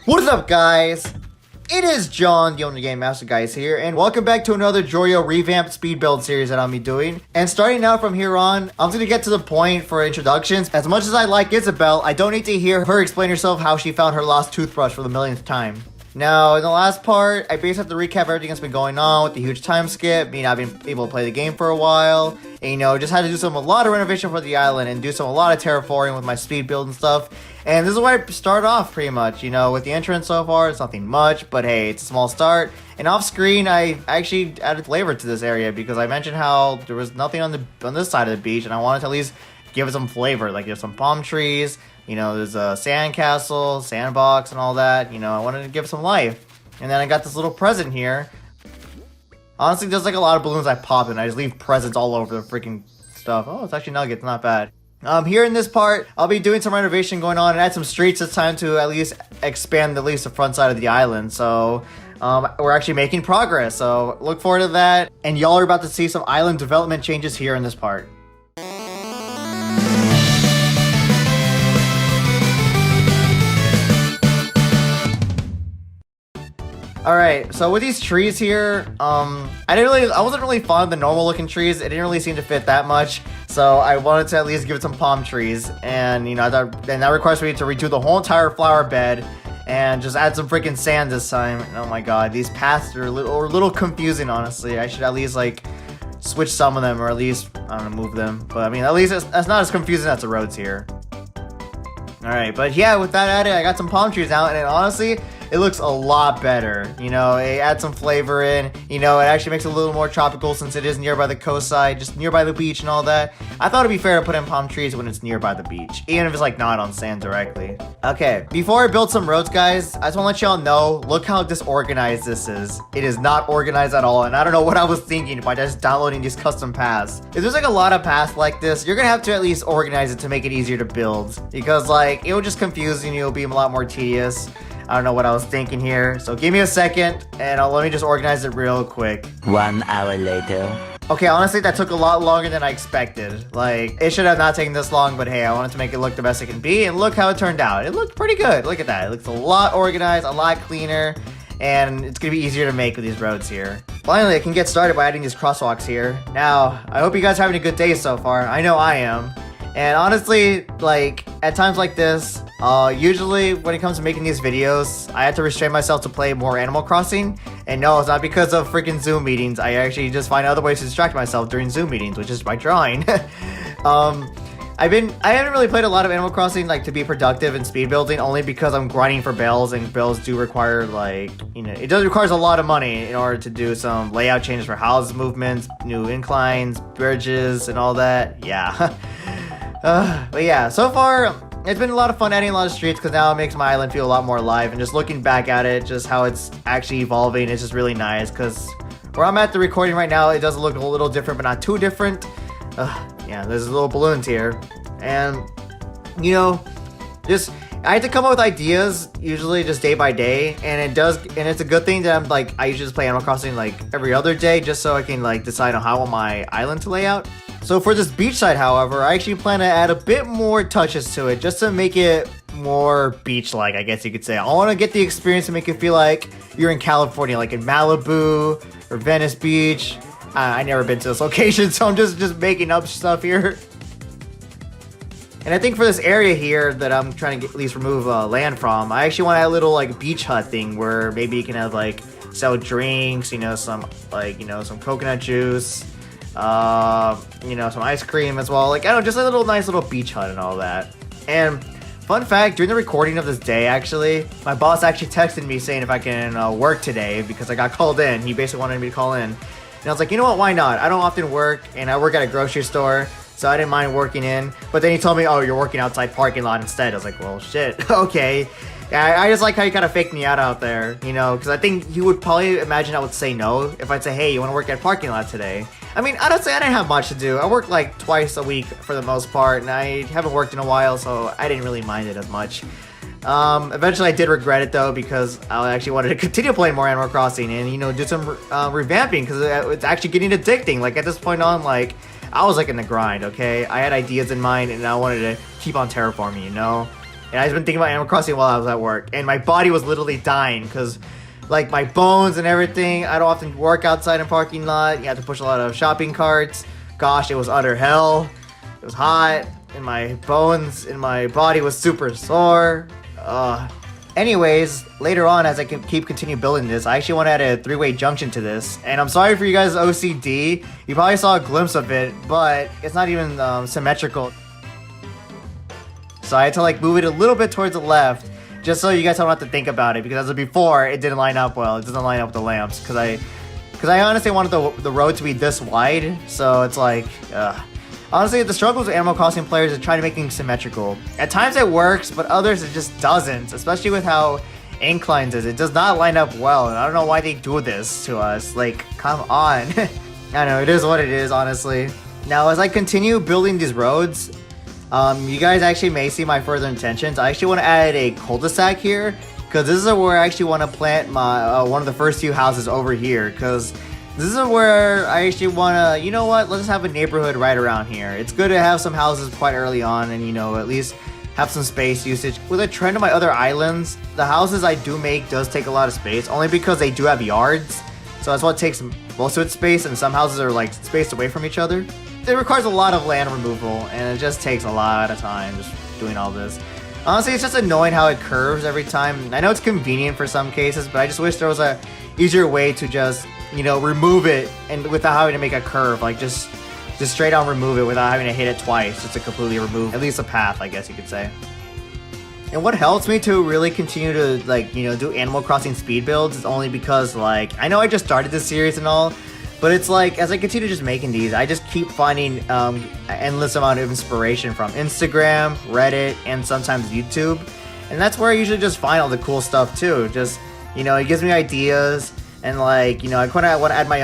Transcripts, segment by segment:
What is up, guys? It is John, the TheGamingMasterGuys here, and welcome back to another Jorioh Revamp speed build series that I'll be doing. And starting out from here on, I'm going to get to the point for introductions. As much as I like Isabel, I don't need to hear her explain herself how she found her lost toothbrush for the millionth time. Now, in the last part, I basically have to recap everything that's been going on with the huge time skip, me not being able to play the game for a while, and, you know, just had to do a lot of renovation for the island and do a lot of terraforming with my speed build and stuff. And this is where I start off, pretty much, you know, with the entrance so far, it's nothing much, but hey, it's a small start. And off screen, I actually added flavor to this area because I mentioned how there was nothing on this side of the beach, and I wanted to at least give it some flavor. Like, there's some palm trees, you know, there's a sand castle, sandbox, and all that. You know, I wanted to give it some life. And then I got this little present here. Honestly, there's like a lot of balloons I pop, and I just leave presents all over the freaking stuff. Oh, it's actually nuggets, not bad. Here in this part, I'll be doing some renovation going on and add some streets this time to at least expand at least the front side of the island. So, we're actually making progress. So, look forward to that. And y'all are about to see some island development changes here in this part. Alright, so with these trees here, I wasn't really fond of the normal looking trees. It didn't really seem to fit that much. So I wanted to at least give it some palm trees. And, you know, that requires me to redo the whole entire flower bed and just add some freaking sand this time. And oh my god, these paths are a little confusing, honestly. I should at least, like, switch some of them, or at least, I don't know, move them. But I mean, at least that's not as confusing as the roads here. Alright, but yeah, with that added, I got some palm trees out, and honestly, it looks a lot better. You know, it adds some flavor in. You know, it actually makes it a little more tropical since it is nearby the coastside, just nearby the beach and all that. I thought it'd be fair to put in palm trees when it's nearby the beach, even if it's like not on sand directly. Okay, before I build some roads, guys, I just want to let y'all know, look how disorganized this is. It is not organized at all, and I don't know what I was thinking by just downloading these custom paths. If there's like a lot of paths like this, you're gonna have to at least organize it to make it easier to build, because like it will just confuse you and it'll be a lot more tedious. I don't know what I was thinking here, so give me a second, and let me just organize it real quick. 1 hour later. Okay, honestly, that took a lot longer than I expected. Like, it should have not taken this long, but hey, I wanted to make it look the best it can be, and look how it turned out. It looked pretty good. Look at that. It looks a lot organized, a lot cleaner, and it's gonna be easier to make with these roads here. Finally, I can get started by adding these crosswalks here. Now, I hope you guys are having a good day so far. I know I am. And honestly, like, at times like this, usually when it comes to making these videos, I have to restrain myself to play more Animal Crossing. And no, it's not because of freaking Zoom meetings. I actually just find other ways to distract myself during Zoom meetings, which is by drawing. I haven't really played a lot of Animal Crossing, like, to be productive in speed building, only because I'm grinding for bells, and bells do require, like, you know, it does requires a lot of money in order to do some layout changes for house movements, new inclines, bridges, and all that. Yeah. But yeah, so far, it's been a lot of fun adding a lot of streets, because now it makes my island feel a lot more alive, and just looking back at it, just how it's actually evolving, it's just really nice, because where I'm at the recording right now, it does look a little different, but not too different. Yeah, there's little balloons here, and, you know, I have to come up with ideas, usually just day by day, and it's a good thing that I usually just play Animal Crossing, like, every other day, just so I can, like, decide on how I want my island to lay out. So for this beachside, however, I actually plan to add a bit more touches to it, just to make it more beach-like, I guess you could say. I want to get the experience to make it feel like you're in California, like in Malibu or Venice Beach. I never been to this location, so I'm just making up stuff here. And I think for this area here that I'm trying to at least remove land from, I actually want to add a little, like, beach hut thing where maybe you can have, like, sell drinks, you know, some coconut juice, you know, some ice cream as well. Like, I don't know, just a little nice little beach hut and all that. And fun fact, during the recording of this day, actually, my boss actually texted me saying if I can work today because I got called in. He basically wanted me to call in. And I was like, you know what, why not? I don't often work, and I work at a grocery store, so I didn't mind working in. But then he told me, oh, you're working outside parking lot instead. I was like, well, shit, okay. I just like how you kind of faked me out there, you know, because I think he would probably imagine I would say no if I'd say, hey, you want to work at parking lot today? I mean, honestly, I didn't have much to do. I work like twice a week for the most part, and I haven't worked in a while, so I didn't really mind it as much. Eventually I did regret it though, because I actually wanted to continue playing more Animal Crossing and, you know, do some revamping, because it's actually getting addicting. Like, at this point on, like, I was like in the grind, okay? I had ideas in mind and I wanted to keep on terraforming, you know? And I've been thinking about Animal Crossing while I was at work, and my body was literally dying because, like, my bones and everything. I don't often work outside in parking lot. You have to push a lot of shopping carts. Gosh, it was utter hell. It was hot, and my bones in my body was super sore. Anyways, later on, as I continue building this, I actually want to add a three-way junction to this. And I'm sorry for you guys' OCD. You probably saw a glimpse of it, but it's not even symmetrical. So I had to like move it a little bit towards the left, just so you guys don't have to think about it. Because as of before, it didn't line up well. It doesn't line up with the lamps. Because I honestly wanted the road to be this wide. So it's like, honestly, the struggles with Animal Crossing players is trying to make things symmetrical. At times it works, but others it just doesn't. Especially with how inclines is. It does not line up well. And I don't know why they do this to us. Like, come on. I know, it is what it is, honestly. Now, as I continue building these roads, you guys actually may see my further intentions. I actually want to add a cul-de-sac here, because this is where I actually want to plant my one of the first few houses over here, because this is where I actually want to, you know what, let's have a neighborhood right around here. It's good to have some houses quite early on and, you know, at least have some space usage. With a trend of my other islands, the houses I do make does take a lot of space, only because they do have yards, so that's what takes most of its space, and some houses are like spaced away from each other. It requires a lot of land removal, and it just takes a lot of time just doing all this. Honestly, it's just annoying how it curves every time. I know it's convenient for some cases, but I just wish there was a easier way to just, you know, remove it and without having to make a curve. Like just straight on remove it without having to hit it twice, just to completely remove at least a path, I guess you could say. And what helps me to really continue to, like, you know, do Animal Crossing speed builds is only because, like, I know I just started this series and all, but it's like, as I continue just making these, I just keep finding endless amount of inspiration from Instagram, Reddit, and sometimes YouTube. And that's where I usually just find all the cool stuff too. Just, you know, it gives me ideas, and like, you know, I kind of want to add my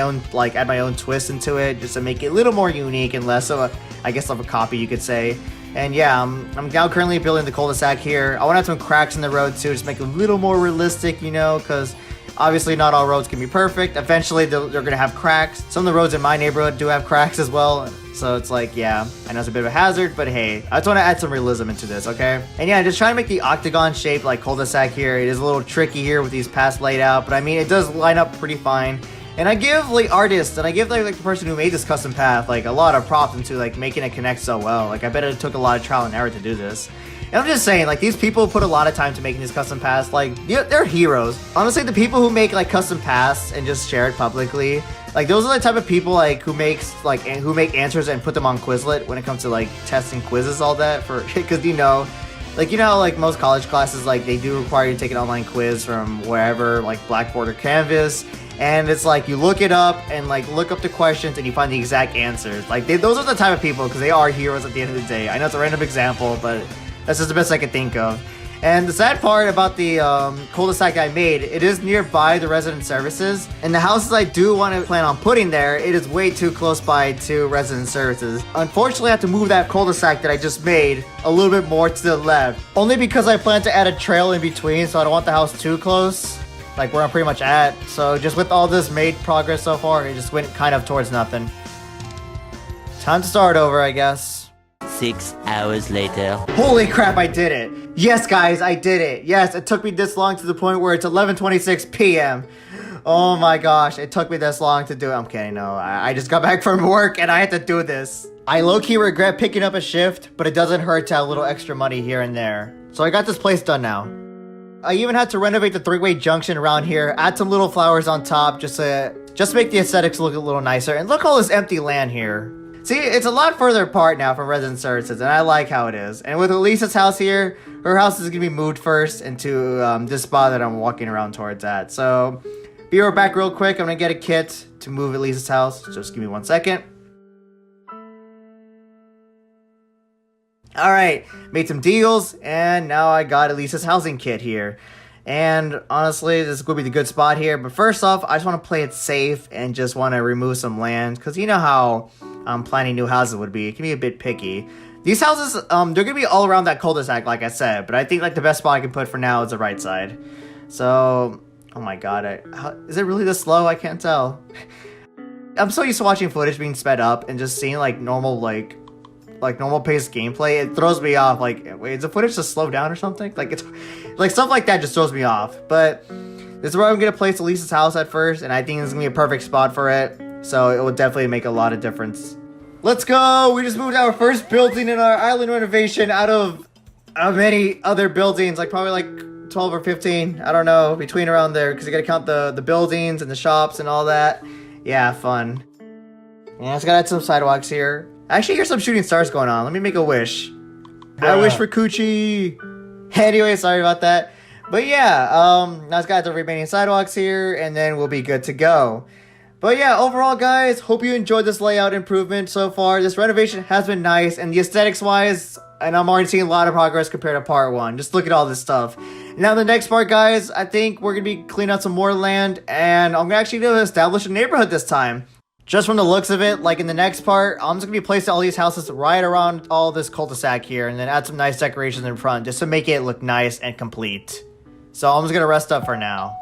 own twist into it, just to make it a little more unique and less of a, I guess, of a copy, you could say. And yeah, I'm now currently building the cul-de-sac here. I want to have some cracks in the road too, just make it a little more realistic, you know, because obviously not all roads can be perfect. Eventually they're going to have cracks. Some of the roads in my neighborhood do have cracks as well. So it's like, yeah, I know it's a bit of a hazard, but hey, I just want to add some realism into this, okay? And yeah, just trying to make the octagon shape like cul-de-sac here. It is a little tricky here with these paths laid out, but I mean, it does line up pretty fine. And I give like artists, and I give like the person who made this custom path like a lot of props into like making it connect so well. Like I bet it took a lot of trial and error to do this. And I'm just saying, like, these people put a lot of time to making these custom paths. Like, they're heroes. Honestly, the people who make like custom paths and just share it publicly, like, those are the type of people like who make answers and put them on Quizlet when it comes to like testing quizzes, all that, for because you know how like most college classes, like they do require you to take an online quiz from wherever, like Blackboard or Canvas. And it's like you look it up and like look up the questions and you find the exact answers. Like those are the type of people, because they are heroes at the end of the day. I know it's a random example, but that's just the best I could think of. And the sad part about the cul-de-sac I made, it is nearby the resident services. And the houses I do want to plan on putting there, it is way too close by to resident services. Unfortunately, I have to move that cul-de-sac that I just made a little bit more to the left. Only because I plan to add a trail in between, so I don't want the house too close, like where I'm pretty much at. So just with all this made progress so far, it just went kind of towards nothing. Time to start over, I guess. 6 hours later. Holy crap, I did it. Yes, guys, I did it. Yes, it took me this long to the point where it's 11:26 p.m. Oh my gosh, it took me this long to do it. I'm kidding, no. I just got back from work and I had to do this. I low-key regret picking up a shift, but it doesn't hurt to have a little extra money here and there. So I got this place done now. I even had to renovate the three-way junction around here, add some little flowers on top just to make the aesthetics look a little nicer. And look at all this empty land here. See, it's a lot further apart now from resident services, and I like how it is. And with Elisa's house here, her house is going to be moved first into this spot that I'm walking around towards at. So, be right back real quick. I'm going to get a kit to move Elisa's house. Just give me 1 second. Alright, made some deals, and now I got Elisa's housing kit here. And honestly, this is going to be the good spot here. But first off, I just want to play it safe and just want to remove some land. Because you know how planning new houses would be. It can be a bit picky. These houses, they're going to be all around that cul-de-sac, like I said. But I think like the best spot I can put for now is the right side. So, oh my god. Is it really this slow? I can't tell. I'm so used to watching footage being sped up and just seeing like normal, like like normal paced gameplay, it throws me off. Like, wait, is the footage just slow down or something? Like, it's like stuff like that just throws me off. But this is where I'm gonna place Elise's house at first, and I think this is gonna be a perfect spot for it. So it will definitely make a lot of difference. Let's go! We just moved our first building in our island renovation out of many other buildings, like probably like 12 or 15. I don't know, between around there, because you gotta count the buildings and the shops and all that. Yeah, fun. Yeah, I just gotta add some sidewalks here. I actually hear some shooting stars going on. Let me make a wish. I wish for Coochie. Anyway, sorry about that. But yeah, now it's got the remaining sidewalks here, and then we'll be good to go. But yeah, overall, guys, hope you enjoyed this layout improvement so far. This renovation has been nice, and the aesthetics-wise, and I'm already seeing a lot of progress compared to part 1. Just look at all this stuff. Now, the next part, guys, I think we're going to be cleaning out some more land, and I'm actually going to establish a neighborhood this time. Just from the looks of it, like in the next part, I'm just going to be placing all these houses right around all this cul-de-sac here, and then add some nice decorations in front, just to make it look nice and complete. So I'm just going to rest up for now.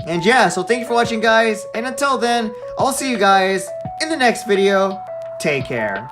And yeah, so thank you for watching, guys, and until then, I'll see you guys in the next video. Take care.